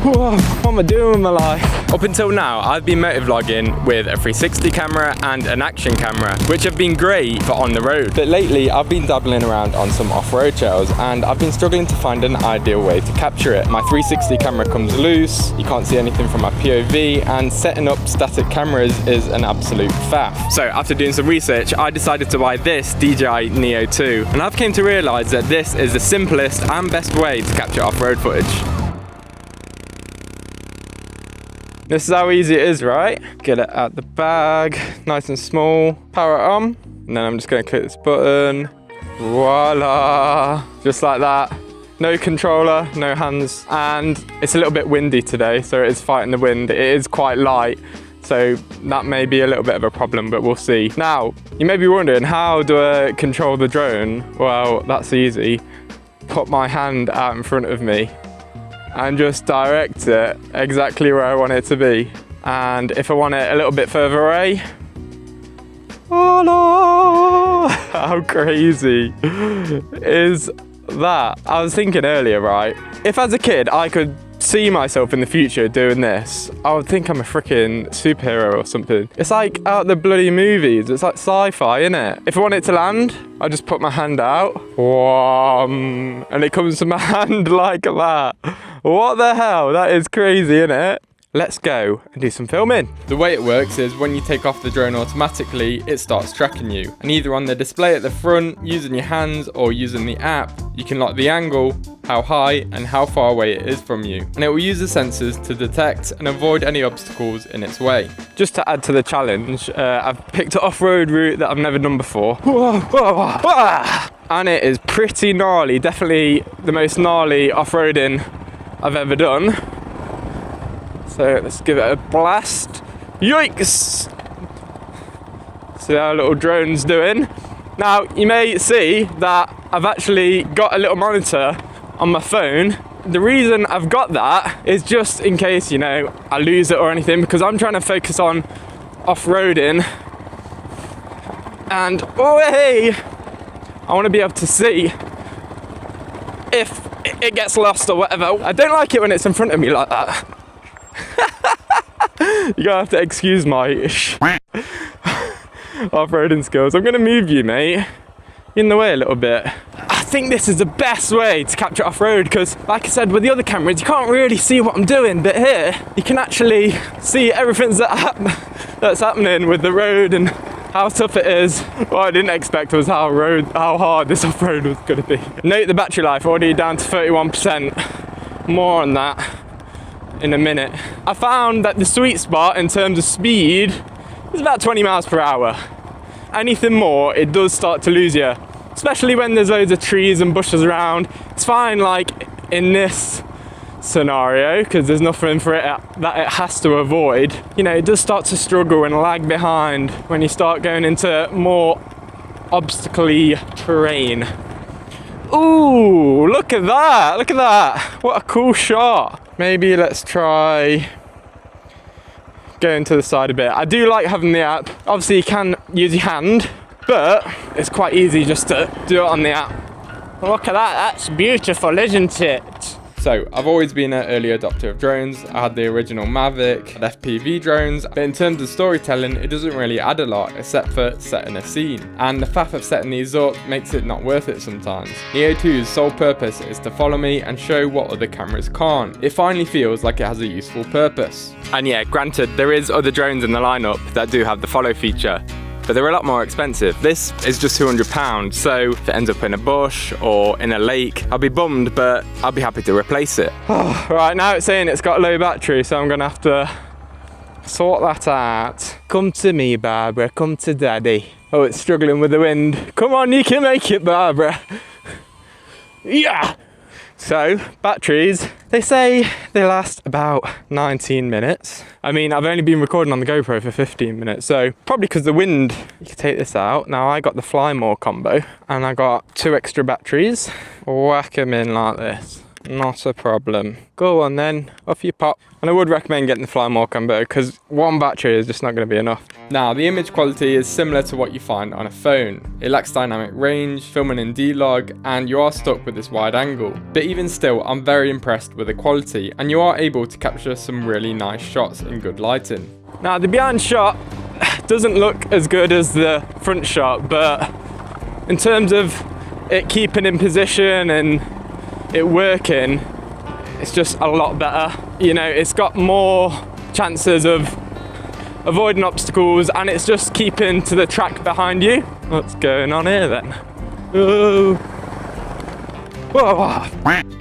Whoa, what am I doing with my life? Up until now, I've been motovlogging with a 360 camera and an action camera, which have been great for on the road. But lately, I've been dabbling around on some off-road trails, and I've been struggling to find an ideal way to capture it. My 360 camera comes loose, you can't see anything from my POV, and setting up static cameras is an absolute faff. So after doing some research, I decided to buy this DJI NEO 2, and I've came to realise that this is the simplest and best way to capture off-road footage. This is how easy it is, right? Get it out the bag, nice and small, power it on, and then I'm just gonna click this button. Voila! Just like that. No controller, no hands, and it's a little bit windy today, so it is fighting the wind. It is quite light, so that may be a little bit of a problem, but we'll see. Now, you may be wondering, how do I control the drone? Well, that's easy. Put my hand out in front of me and just direct it exactly where I want it to be. And if I want it a little bit further away, voila! How crazy is that? I was thinking earlier, right? If as a kid I could see myself in the future doing this, I would think I'm a freaking superhero or something. It's like out the bloody movies. It's like sci-fi, innit? If I want it to land, I just put my hand out, and it comes to my hand like that. What the hell? That is crazy, innit? Let's go and do some filming. The way it works is when you take off the drone automatically, it starts tracking you. And either on the display at the front, using your hands, or using the app, you can lock the angle, how high and how far away it is from you. And it will use the sensors to detect and avoid any obstacles in its way. Just to add to the challenge, I've picked an off-road route that I've never done before. And it is pretty gnarly, definitely the most gnarly off-roading I've ever done. So let's give it a blast. Yikes! See how little drone's doing. Now you may see that I've actually got a little monitor on my phone. The reason I've got that is just in case, you know, I lose it or anything, because I'm trying to focus on off-roading. And oh hey, I want to be able to see if it gets lost or whatever. I don't like it when it's in front of me like that. You're gonna have to excuse my off-roading skills. I'm gonna move you, mate, in the way a little bit. I think this is the best way to capture off-road, because like I said, with the other cameras you can't really see what I'm doing, but here you can actually see everything that's happening with the road and how tough it is. What I didn't expect was how hard this off-road was gonna be. Note the battery life already down to 31%. More on that in a minute. I found that the sweet spot in terms of speed is about 20 miles per hour. Anything more, it does start to lose you, especially when there's loads of trees and bushes around. It's fine like in this scenario, because there's nothing for it that it has to avoid. You know, it does start to struggle and lag behind when you start going into more obstacle-y terrain. Ooh, look at that, look at that. What a cool shot. Maybe let's try going to the side a bit. I do like having the app. Obviously you can use your hand, but it's quite easy just to do it on the app. Look at that, that's beautiful, isn't it? So, I've always been an early adopter of drones. I had the original Mavic, FPV drones, but in terms of storytelling, it doesn't really add a lot except for setting a scene. And the faff of setting these up makes it not worth it sometimes. Neo 2's sole purpose is to follow me and show what other cameras can't. It finally feels like it has a useful purpose. And yeah, granted, there is other drones in the lineup that do have the follow feature, but they're a lot more expensive. This is just £200, so if it ends up in a bush or in a lake, I'll be bummed, but I'll be happy to replace it. Right, now it's saying it's got a low battery, so I'm gonna have to sort that out. Come to me, Barbara, come to daddy. Oh, it's struggling with the wind. Come on, you can make it, Barbara. Yeah! So, batteries, they say they last about 19 minutes. I mean, I've only been recording on the GoPro for 15 minutes, so probably because the wind, you can take this out. Now I got the Fly More combo, and I got 2 extra batteries. Whack them in like this. Not a problem. Go on then, off you pop. And I would recommend getting the fly more combo because one battery is just not going to be enough. Now, the image quality is similar to what you find on a phone. It lacks dynamic range, filming in D-Log, and you are stuck with this wide angle. But even still, I'm very impressed with the quality, and you are able to capture some really nice shots in good lighting. Now, the behind shot doesn't look as good as the front shot, but in terms of it keeping in position and it working, it's just a lot better. You know, it's got more chances of avoiding obstacles, and it's just keeping to the track behind you. What's going on here then? Oh. Whoa.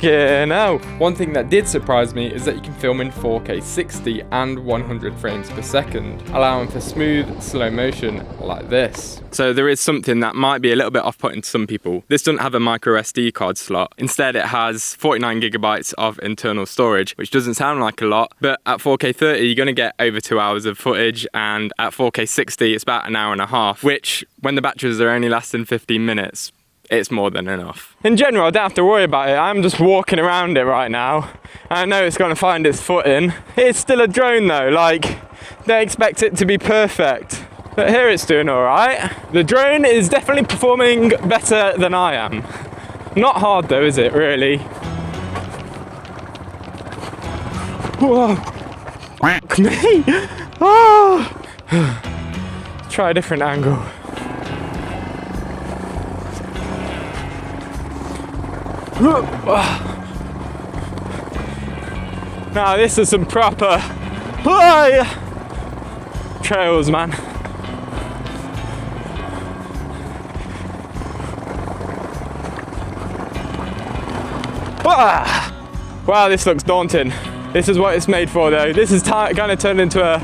Yeah, no. One thing that did surprise me is that you can film in 4K 60 and 100 frames per second, allowing for smooth, slow motion like this. So there is something that might be a little bit off-putting to some people. This doesn't have a micro SD card slot. Instead, it has 49 gigabytes of internal storage, which doesn't sound like a lot, but at 4K 30, you're gonna get over 2 hours of footage, and at 4K 60, it's about an hour and a half, which, when the batteries are only lasting 15 minutes, it's more than enough. In general, I don't have to worry about it. I'm just walking around it right now. I know it's gonna find its footing. It's still a drone though, like, they expect it to be perfect. But here it's doing all right. The drone is definitely performing better than I am. Not hard though, is it, really? Whoa. Fuck me. Oh. Try a different angle. Now this is some proper trails, man. Wow, this looks daunting. This is what it's made for though. This is kind of turned into a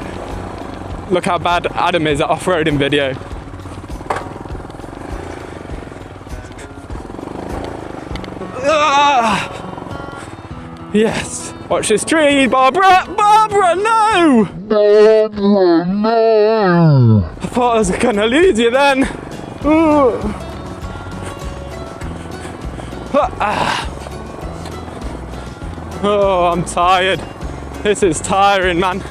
look how bad Adam is at off-roading video. Yes. Watch this tree, Barbara! Barbara, no! Barbara, no! I thought I was gonna lose you then. Oh, I'm tired. This is tiring, man.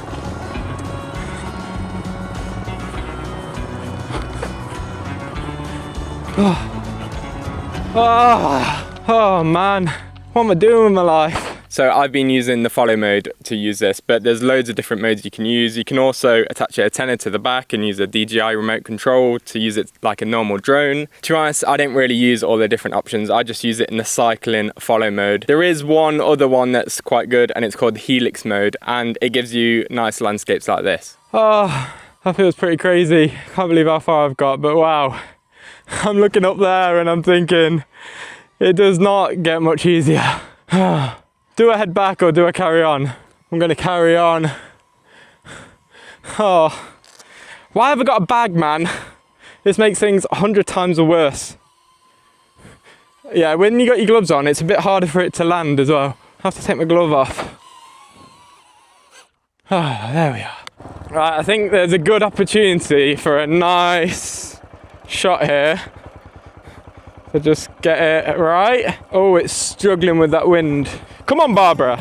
Oh man, what am I doing with my life? So I've been using the follow mode to use this, but there's loads of different modes you can use. You can also attach a antenna to the back and use a DJI remote control to use it like a normal drone. To be honest, I don't really use all the different options. I just use it in the cycling follow mode. There is one other one that's quite good, and it's called the Helix mode, and it gives you nice landscapes like this. Oh, that feels pretty crazy. Can't believe how far I've got, but wow. I'm looking up there and I'm thinking, it does not get much easier. Do I head back or do I carry on? I'm gonna carry on. Oh, why have I got a bag, man? This makes things 100 times worse. Yeah, when you got your gloves on, it's a bit harder for it to land as well. I have to take my glove off. Oh, there we are. Right, I think there's a good opportunity for a nice shot here. So just get it right. Oh, it's struggling with that wind. Come on, Barbara.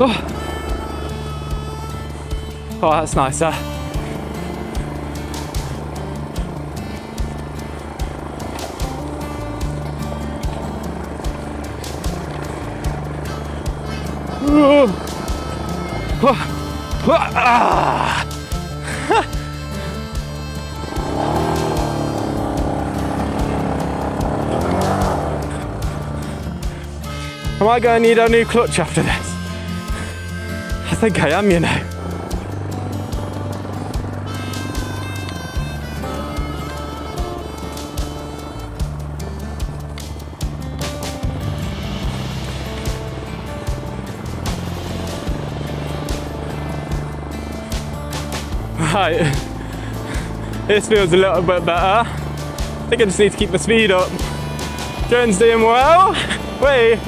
Oh. Oh, that's nicer. Am I going to need a new clutch after this? I think I am, you know. Right, this feels a little bit better. I think I just need to keep my speed up. Drone's doing well. Wait.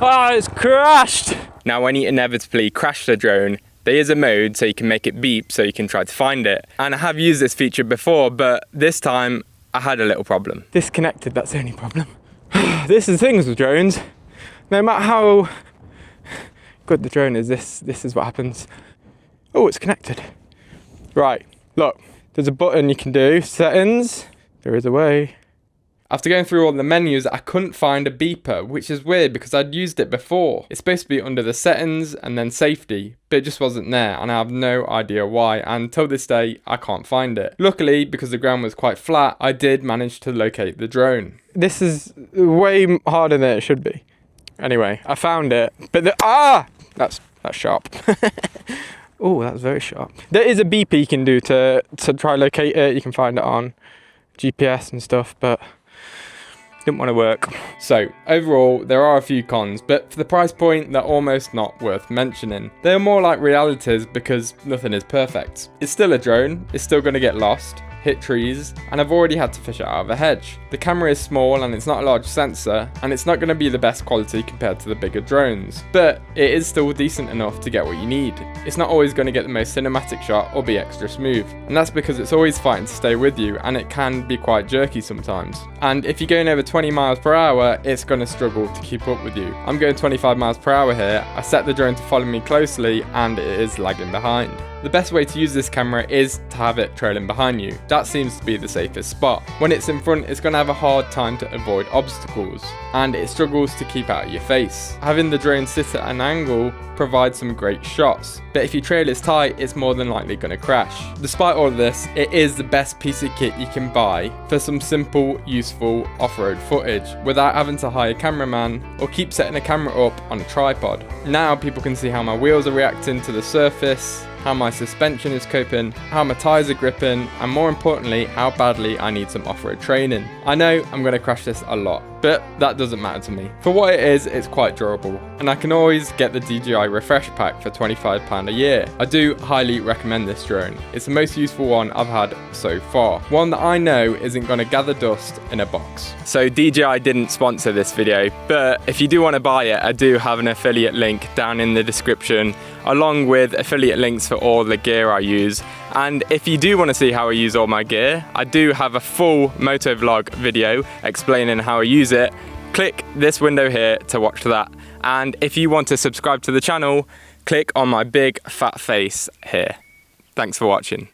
Oh, it's crashed! Now when you inevitably crash the drone, there is a mode so you can make it beep so you can try to find it. And I have used this feature before, but this time I had a little problem. Disconnected, that's the only problem. This is the thing with drones. No matter how good the drone is, this is what happens. Oh, it's connected. Right, look, there's a button you can do, settings, there is a way. After going through all the menus, I couldn't find a beeper, which is weird because I'd used it before. It's supposed to be under the settings and then safety, but it just wasn't there and I have no idea why, and till this day I can't find it. Luckily, because the ground was quite flat, I did manage to locate the drone. This is way harder than it should be. Anyway, I found it, but that's sharp. Oh, that's very sharp. There is a beeper you can do to try locate it. You can find it on GPS and stuff, but didn't want to work. So overall, there are a few cons, but for the price point, they're almost not worth mentioning. They're more like realities because nothing is perfect. It's still a drone, it's still going to get lost, hit trees, and I've already had to fish it out of a hedge. The camera is small and it's not a large sensor, and it's not going to be the best quality compared to the bigger drones, but it is still decent enough to get what you need. It's not always going to get the most cinematic shot or be extra smooth, and that's because it's always fighting to stay with you, and it can be quite jerky sometimes. And if you're going over 20 miles per hour, it's going to struggle to keep up with you. I'm going 25 miles per hour here. I set the drone to follow me closely and it is lagging behind. The best way to use this camera is to have it trailing behind you. That seems to be the safest spot. When it's in front, it's going to have a hard time to avoid obstacles, and it struggles to keep out of your face. Having the drone sit at an angle provides some great shots, but if your trail is tight, it's more than likely going to crash. Despite all of this, it is the best piece of kit you can buy for some simple, useful off-road footage without having to hire a cameraman or keep setting a camera up on a tripod. Now people can see how my wheels are reacting to the surface, how my suspension is coping, how my tyres are gripping, and more importantly, how badly I need some off-road training. I know I'm going to crash this a lot, but that doesn't matter to me. For what it is, it's quite durable, and I can always get the DJI Refresh Pack for £25 a year. I do highly recommend this drone. It's the most useful one I've had so far. One that I know isn't going to gather dust in a box. So DJI didn't sponsor this video, but if you do want to buy it, I do have an affiliate link down in the description, along with affiliate links for all the gear I use. And if you do want to see how I use all my gear, I do have a full Motovlog video explaining how I use it. Click this window here to watch that. And if you want to subscribe to the channel, click on my big fat face here. Thanks for watching.